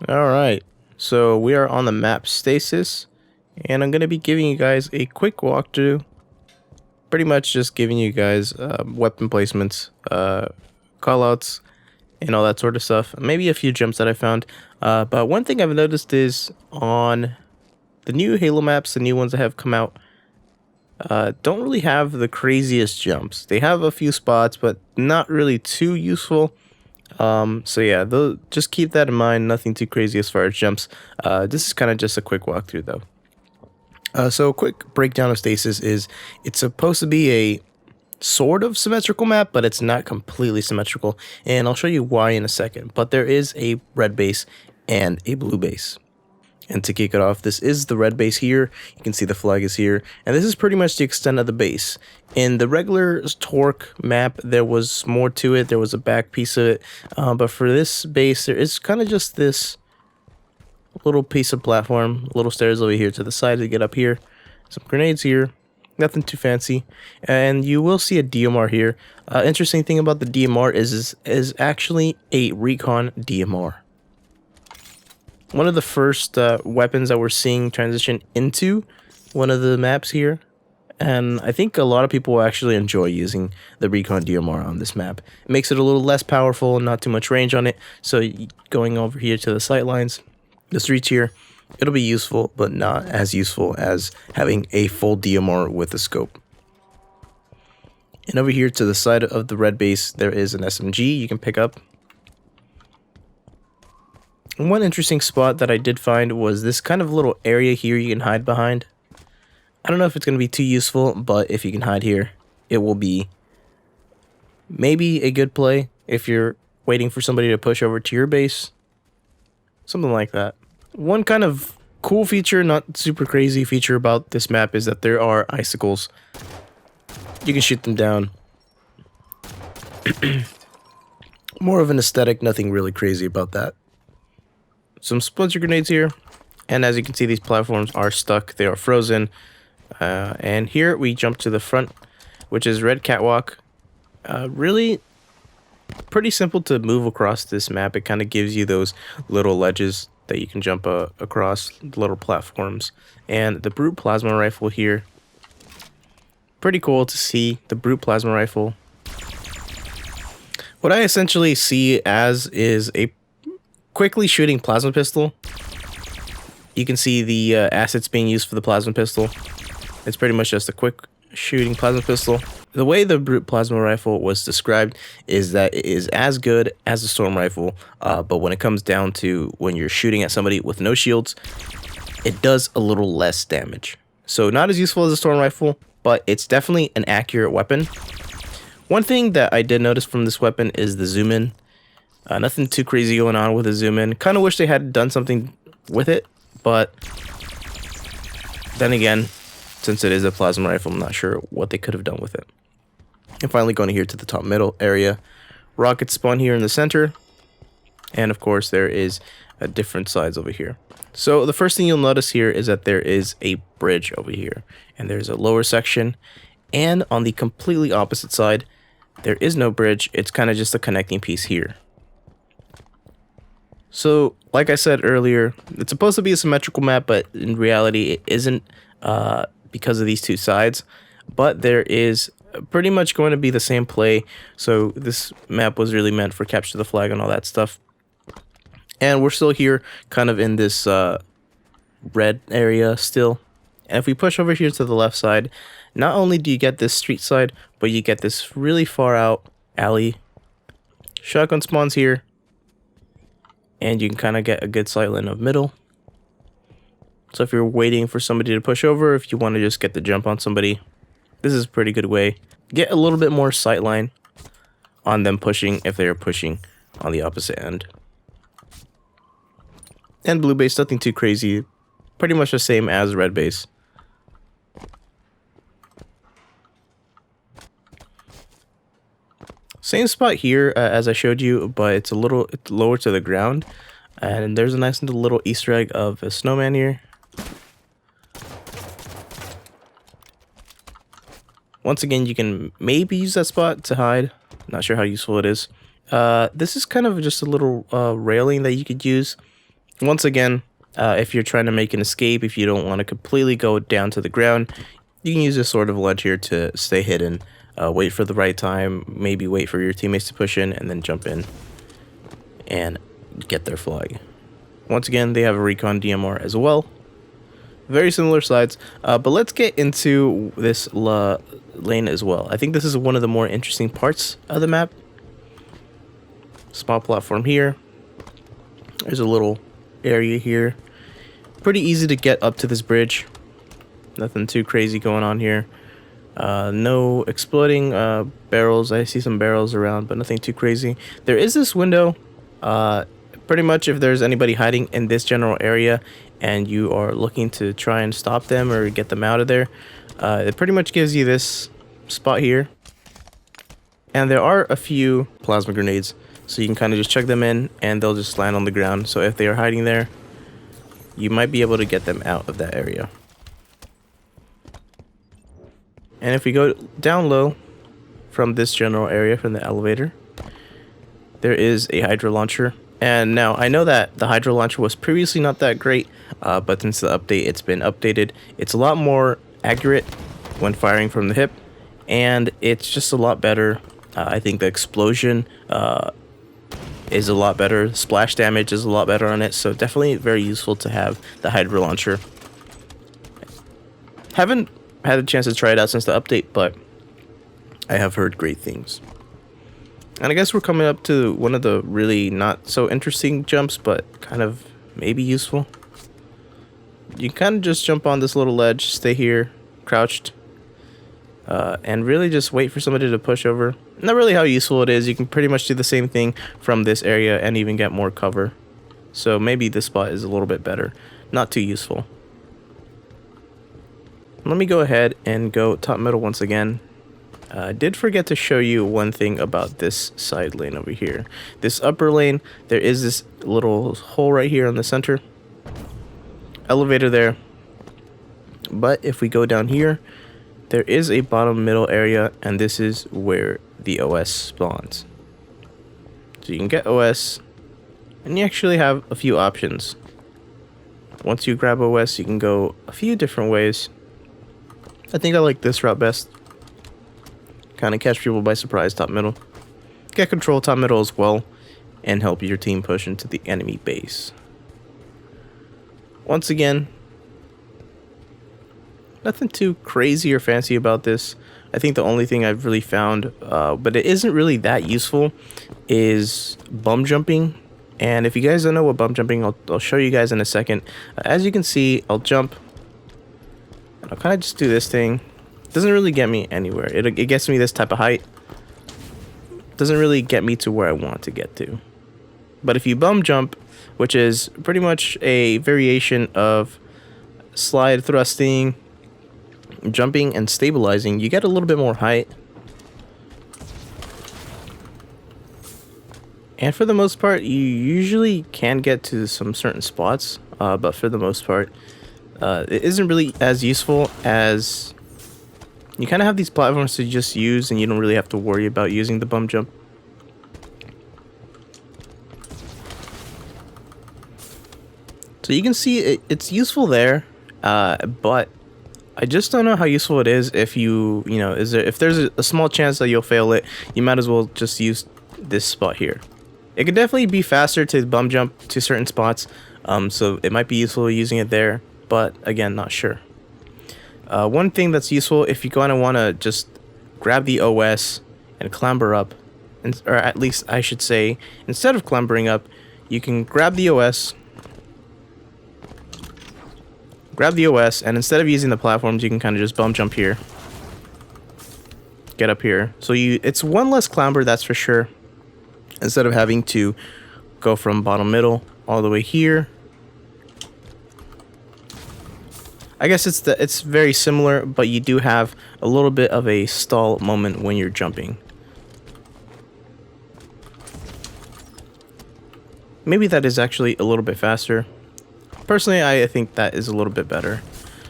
Alright, so we are on the map Stasis, and I'm going to be giving you guys a quick walkthrough. Pretty much just giving you guys weapon placements, callouts, and all that sort of stuff. Maybe a few jumps that I found. But one thing I've noticed is on the new Halo maps, the new ones that have come out, don't really have the craziest jumps. They have a few spots, but not really too useful. So yeah, just keep that in mind. Nothing too crazy as far as jumps. This is kind of just a quick walkthrough though. So a quick breakdown of Stasis is it's supposed to be a sort of symmetrical map, but it's not completely symmetrical, and I'll show you why in a second. But there is a red base and a blue base. And to kick it off, this is the red base here. You can see the flag is here, and this is pretty much the extent of the base. In the regular Torque map, there was more to it. There was a back piece of it, but for this base, there is kind of just this little piece of platform, little stairs over here to the side to get up here, some grenades here, nothing too fancy, and you will see a DMR here. Interesting thing about the DMR is actually a recon DMR. One of the first weapons that we're seeing transition into one of the maps here, and I think a lot of people will actually enjoy using the recon DMR on this map. It makes it a little less powerful and not too much range on it, so going over here to the sight lines, the streets here, it'll be useful, but not as useful as having a full DMR with a scope. And over here to the side of the red base, there is an SMG you can pick up. And one interesting spot that I did find was this kind of little area here you can hide behind. I don't know if it's going to be too useful, but if you can hide here, it will be maybe a good play if you're waiting for somebody to push over to your base. Something like that. One kind of cool feature, not super crazy feature about this map is that there are icicles. You can shoot them down. More of an aesthetic, nothing really crazy about that. Some splinter grenades here, and as you can see, these platforms are stuck. They are frozen. And here we jump to the front, which is red catwalk. Really pretty simple to move across this map. It kind of gives you those little ledges that you can jump across, little platforms. And the brute plasma rifle here, pretty cool to see the brute plasma rifle. What I essentially see as is a quickly shooting plasma pistol. You can see the assets being used for the plasma pistol. It's pretty much just a quick shooting plasma pistol. The way the brute plasma rifle was described is that it is as good as a storm rifle, but when it comes down to when you're shooting at somebody with no shields, it does a little less damage. So not as useful as a storm rifle, but it's definitely an accurate weapon. One thing that I did notice from this weapon is the zoom in. Nothing too crazy going on with the zoom in. Kind of wish they had done something with it, but then again, since it is a plasma rifle, I'm not sure what they could have done with it. And finally going here to the top middle area, rockets spawn here in the center, and of course there is different sides over here. So the first thing you'll notice here is that there is a bridge over here, and there's a lower section, and on the completely opposite side there is no bridge. It's kind of just a connecting piece here. So like I said earlier, it's supposed to be a symmetrical map, but in reality it isn't, because of these two sides. But there is pretty much going to be the same play. So this map was really meant for capture the flag and all that stuff. And we're still here kind of in this red area still. And if we push over here to the left side, not only do you get this street side, but you get this really far out alley. Shotgun spawns here, and you can kind of get a good sight line of middle. So if you're waiting for somebody to push over, if you want to just get the jump on somebody, this is a pretty good way. Get a little bit more sight line on them pushing if they are pushing on the opposite end. And blue base, nothing too crazy. Pretty much the same as red base. Same spot here as I showed you, but it's a little lower to the ground. And there's a nice little Easter egg of a snowman here. Once again, you can maybe use that spot to hide. Not sure how useful it is. This is kind of just a little railing that you could use Once again, if you're trying to make an escape, if you don't want to completely go down to the ground, you can use this sort of ledge here to stay hidden. Wait for the right time, maybe wait for your teammates to push in, and then jump in and get their flag. Once again, they have a recon DMR as well. Very similar sides, but let's get into this lane as well. I think this is one of the more interesting parts of the map. Small platform here. There's a little area here. Pretty easy to get up to this bridge. Nothing too crazy going on here. No exploding barrels. I see some barrels around, but nothing too crazy. There is this window. Pretty much if there's anybody hiding in this general area and you are looking to try and stop them or get them out of there, it pretty much gives you this spot here. And there are a few plasma grenades, so you can kind of just chuck them in and they'll just land on the ground. So if they are hiding there, you might be able to get them out of that area. And if we go down low from this general area, from the elevator, there is a hydro launcher. And now I know that the hydro launcher was previously not that great, but since the update, it's been updated. It's a lot more accurate when firing from the hip, and it's just a lot better. I think the explosion is a lot better. Splash damage is a lot better on it, so definitely very useful to have the hydro launcher. Haven't had a chance to try it out since the update, but I have heard great things. And I guess we're coming up to one of the really not so interesting jumps, but kind of maybe useful. You kind of just jump on this little ledge, stay here, crouched, and really just wait for somebody to push over. Not really how useful it is. You can pretty much do the same thing from this area and even get more cover. So maybe this spot is a little bit better. Not too useful. Let me go ahead and go top middle once again. I did forget to show you one thing about this side lane over here. This upper lane, there is this little hole right here in the center. Elevator there. But if we go down here, there is a bottom middle area, and this is where the OS spawns. So you can get OS, and you actually have a few options. Once you grab OS, you can go a few different ways. I think I like this route best. Kind of catch people by surprise, top middle. Get control top middle as well, and help your team push into the enemy base. Once again, nothing too crazy or fancy about this. I think the only thing I've really found, but it isn't really that useful, is bum jumping. And if you guys don't know what bum jumping, I'll show you guys in a second. As you can see, I'll jump, and I'll kind of just do this thing. Doesn't really get me anywhere. It gets me this type of height. Doesn't really get me to where I want to get to. But if you bum jump, which is pretty much a variation of slide thrusting, jumping, and stabilizing, you get a little bit more height. And for the most part, you usually can get to some certain spots, but for the most part, it isn't really as useful as... You kind of have these platforms to just use, and you don't really have to worry about using the bum jump. So you can see it's useful there, but I just don't know how useful it is if if there's a small chance that you'll fail it, you might as well just use this spot here. It could definitely be faster to bum jump to certain spots, so it might be useful using it there, but again, not sure. One thing that's useful, if you kind of want to just grab the OS and clamber up, or at least I should say, instead of clambering up, you can grab the OS, and instead of using the platforms, you can kind of just bum jump here, get up here. So it's one less clamber, that's for sure, instead of having to go from bottom middle all the way here. I guess it's very similar, but you do have a little bit of a stall moment when you're jumping. Maybe that is actually a little bit faster. Personally, I think that is a little bit better.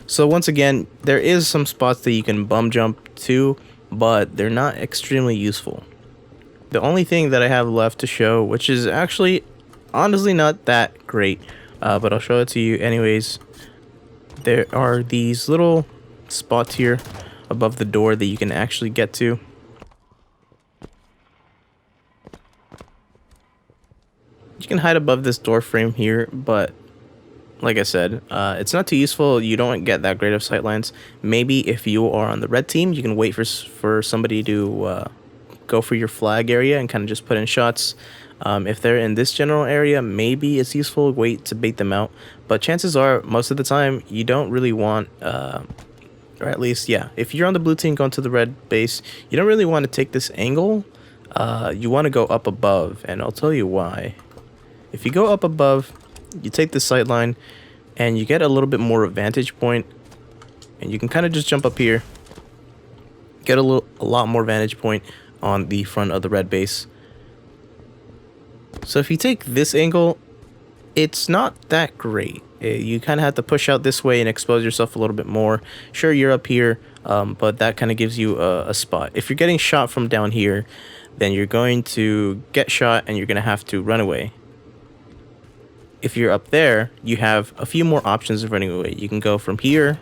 So once again, there is some spots that you can bum jump to, but they're not extremely useful. The only thing that I have left to show, which is actually honestly not that great, but I'll show it to you anyways. There are these little spots here above the door that you can actually get to. You can hide above this door frame here, but like I said, it's not too useful. You don't get that great of sightlines. Maybe if you are on the red team, you can wait for somebody to go for your flag area and kind of just put in shots. If they're in this general area, maybe it's useful to wait to bait them out. But chances are, most of the time, you don't really want, or at least, yeah, if you're on the blue team going to the red base, you don't really want to take this angle. You want to go up above, and I'll tell you why. If you go up above, you take the sight line, and you get a little bit more vantage point, and you can kind of just jump up here, get a lot more vantage point on the front of the red base. So if you take this angle, it's not that great. You kind of have to push out this way and expose yourself a little bit more. Sure, you're up here, but that kind of gives you a spot. If you're getting shot from down here, then you're going to get shot and you're going to have to run away. If you're up there, you have a few more options of running away. You can go from here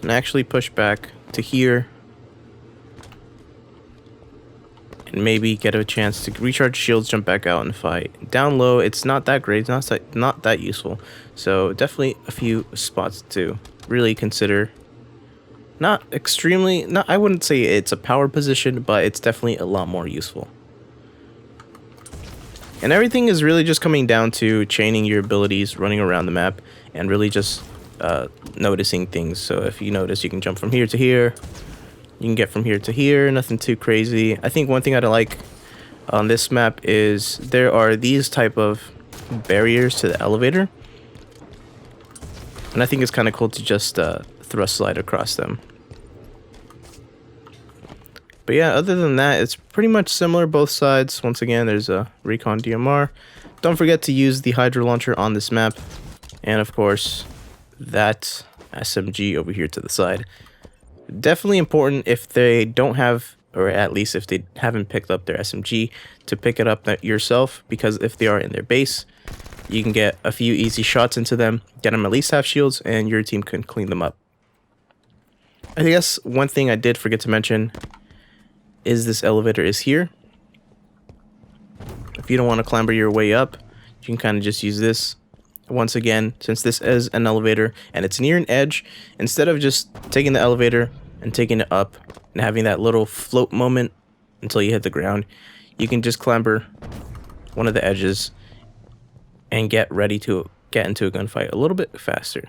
and actually push back to here and maybe get a chance to recharge shields, jump back out and fight. Down low, it's not that great, it's not that useful. So definitely a few spots to really consider. Not extremely, I wouldn't say it's a power position, but it's definitely a lot more useful. And everything is really just coming down to chaining your abilities, running around the map, and really just noticing things. So if you notice, you can jump from here to here. You can get from here to here, nothing too crazy. I think one thing I like on this map is there are these type of barriers to the elevator. And I think it's kind of cool to just thrust slide across them. But yeah, other than that, it's pretty much similar both sides. Once again, there's a recon DMR. Don't forget to use the Hydra launcher on this map. And of course, that SMG over here to the side. Definitely important if they don't have, or at least if they haven't picked up their SMG, to pick it up yourself, because if they are in their base, you can get a few easy shots into them, get them at least half shields, and your team can clean them up. I guess one thing I did forget to mention is this elevator is here. If you don't want to clamber your way up, you can kind of just use this. Once again, since this is an elevator and it's near an edge, instead of just taking the elevator and taking it up and having that little float moment until you hit the ground, you can just clamber one of the edges and get ready to get into a gunfight a little bit faster.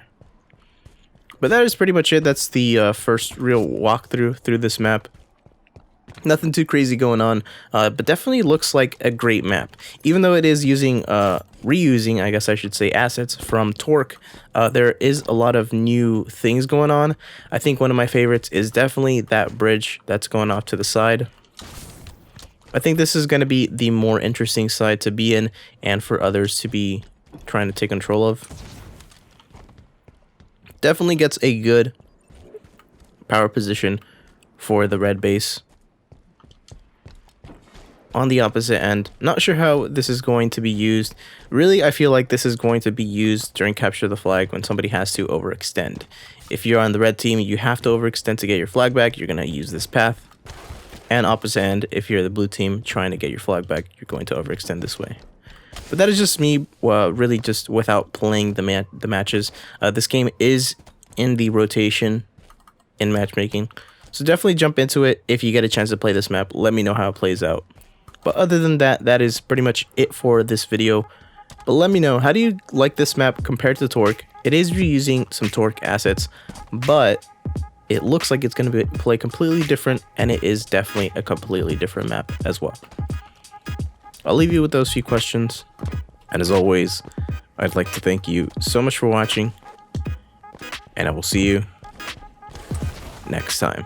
But that is pretty much it. That's the first real walkthrough through this map. Nothing too crazy going on, but definitely looks like a great map. Even though it is using, reusing, I guess I should say, assets from Torque, there is a lot of new things going on. I think one of my favorites is definitely that bridge that's going off to the side. I think this is going to be the more interesting side to be in and for others to be trying to take control of. Definitely gets a good power position for the red base. On the opposite end, not sure how this is going to be used. Really, I feel like this is going to be used during capture the flag when somebody has to overextend. If you're on the red team, you have to overextend to get your flag back, you're going to use this path. And opposite end, if you're the blue team trying to get your flag back, you're going to overextend this way. But that is just me, really just without playing the matches. This game is in the rotation in matchmaking. So definitely jump into it if you get a chance to play this map. Let me know how it plays out. But other than that, that is pretty much it for this video. But let me know, how do you like this map compared to Torque? It is reusing some Torque assets, but it looks like it's going to play completely different, and it is definitely a completely different map as well. I'll leave you with those few questions, and as always, I'd like to thank you so much for watching, and I will see you next time.